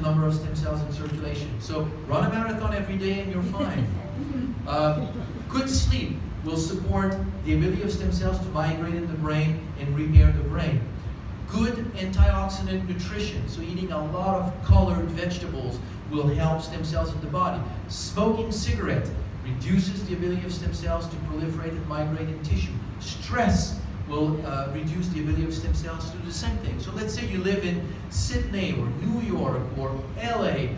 number of stem cells in circulation. So run a marathon every day and you're fine. Good sleep will support the ability of stem cells to migrate in the brain and repair the brain. Good antioxidant nutrition, so eating a lot of colored vegetables will help stem cells in the body. Smoking cigarette reduces the ability of stem cells to proliferate and migrate in tissue. Stress will reduce the ability of stem cells to do the same thing. So let's say you live in Sydney or New York or LA,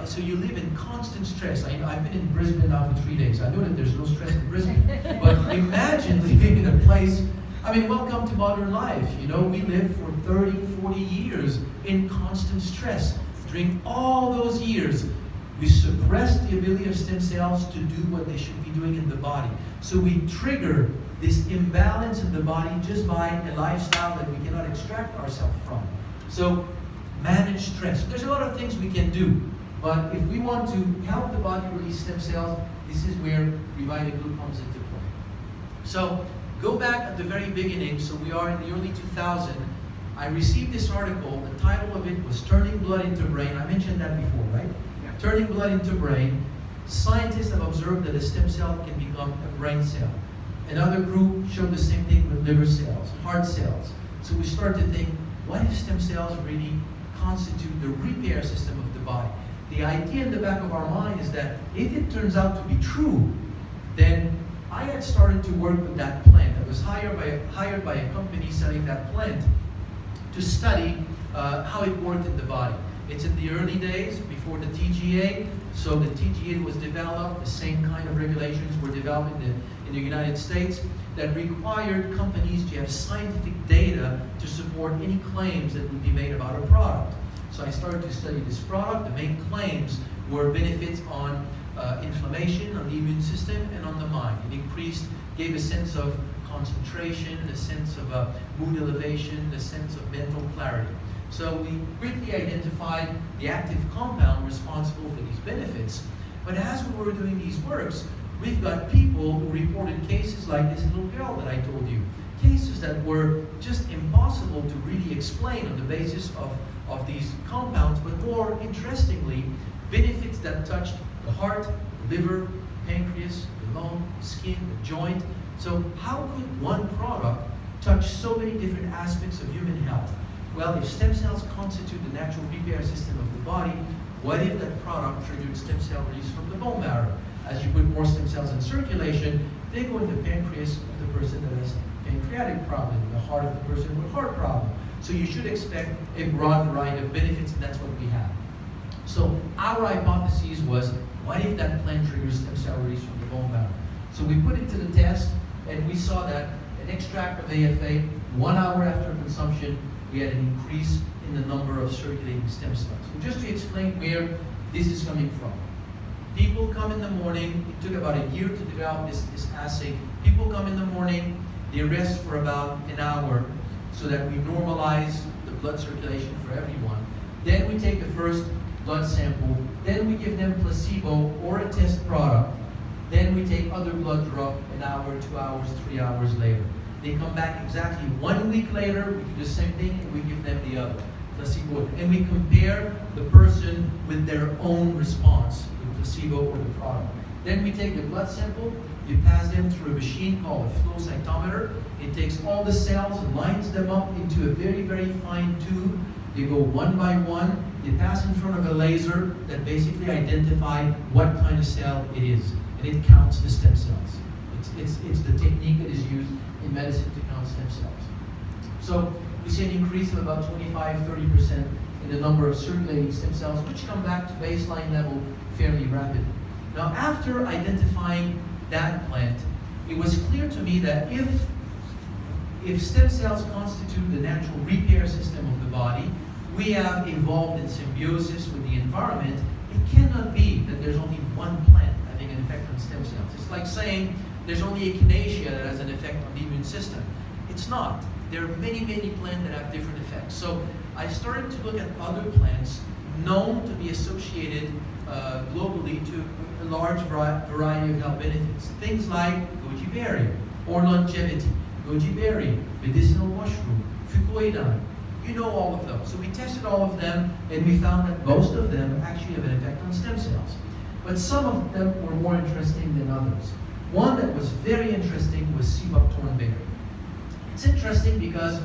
so you live in constant stress. I've been in Brisbane now for 3 days. I know that there's no stress in Brisbane, but imagine living in a place, I mean, welcome to modern life. You know, we lived for 30, 40 years in constant stress. During all those years, we suppressed the ability of stem cells to do what they should be doing in the body. So we trigger this imbalance in the body just by a lifestyle that we cannot extract ourselves from. So manage stress. There's a lot of things we can do, but if we want to help the body release stem cells, this is where Revitablu comes into play. So go back at the very beginning, so we are in the early 2000s. I received this article, the title of it was Turning Blood into Brain. I mentioned that before, right? Yeah. Turning blood into brain. Scientists have observed that a stem cell can become a brain cell. Another group showed the same thing with liver cells, heart cells. So we start to think, what if stem cells really constitute the repair system of the body? The idea in the back of our mind is that if it turns out to be true, then I had started to work with that plant. I was hired by a company selling that plant to study how it worked in the body. It's in the early days, before the TGA. So the TGA was developed, the same kind of regulations were developed in the United States that required companies to have scientific data to support any claims that would be made about a product. So I started to study this product. The main claims were benefits on inflammation, on the immune system, and on the mind. It gave a sense of concentration, a sense of mood elevation, a sense of mental clarity. So we quickly identified the active compound responsible for these benefits. But as we were doing these works, we've got people who reported cases like this little girl that I told you. Cases that were just impossible to really explain on the basis of these compounds, but more interestingly, benefits that touched the heart, the liver, pancreas, the lung, the skin, the joint. So how could one product touch so many different aspects of human health? Well, if stem cells constitute the natural repair system of the body, what if that product triggered stem cell release from the bone marrow? As you put more stem cells in circulation, they go in the pancreas of the person that has pancreatic problem, the heart of the person with heart problem. So you should expect a broad variety of benefits, and that's what we have. So our hypothesis was, what if that plant triggers stem cell release from the bone marrow? So we put it to the test, and we saw that an extract of AFA, 1 hour after consumption, we had an increase in the number of circulating stem cells. So just to explain where this is coming from. People come in the morning, it took about a year to develop this assay. People come in the morning, they rest for about an hour so that we normalize the blood circulation for everyone. Then we take the first blood sample, then we give them placebo or a test product. Then we take other blood draw an hour, 2 hours, 3 hours later. They come back exactly 1 week later, we do the same thing, and we give them the other, placebo. And we compare the person with their own response, the placebo or the product. Then we take the blood sample, we pass them through a machine called a flow cytometer. It takes all the cells and lines them up into a very, very fine tube. They go one by one. They pass in front of a laser that basically identifies what kind of cell it is. And it counts the stem cells. It's the technique that is used in medicine to count stem cells. So we see an increase of about 25-30% in the number of circulating stem cells, which come back to baseline level fairly rapidly. Now, after identifying that plant, it was clear to me that if stem cells constitute the natural repair system of the body, we have evolved in symbiosis with the environment. It cannot be that there's only one plant having an effect on stem cells. It's like saying there's only echinacea that has an effect on the immune system. It's not. There are many, many plants that have different effects. So I started to look at other plants known to be associated globally to a large variety of health benefits. Things like goji berry or longevity, goji berry, medicinal mushroom, fucoidan, You know all of those. So we tested all of them, and we found that most of them actually have an effect on stem cells. But some of them were more interesting than others. One that was very interesting was sea buckthorn berry. It's interesting because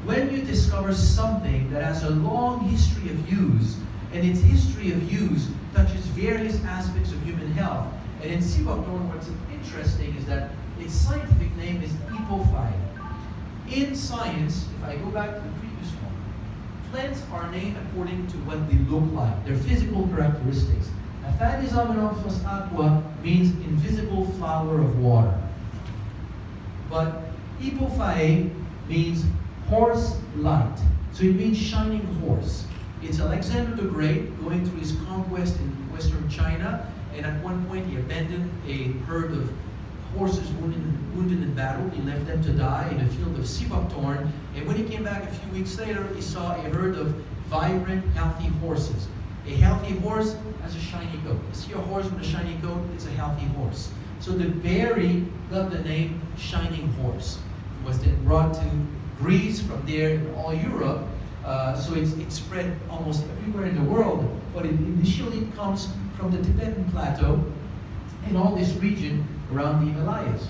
when you discover something that has a long history of use, and its history of use touches various aspects of human health, and in sea buckthorn, what's interesting is that its scientific name is epophyte. In science, if I go back to the previous one, plants are named according to what they look like, their physical characteristics. Aphanius ammonopsis aqua means invisible flower of water. But epophyte means horse light. So it means shining horse. It's Alexander the Great going through his conquest in western China, and at one point he abandoned a herd of horses wounded in battle. He left them to die in a field of sea buckthorn, and when he came back a few weeks later, he saw a herd of vibrant, healthy horses. A healthy horse has a shiny coat. You see a horse with a shiny coat, it's a healthy horse. So the berry got the name Shining Horse. It was then brought to Greece, from there in all Europe, so it spread almost everywhere in the world, but it initially comes from the Tibetan plateau and all this region around the Himalayas.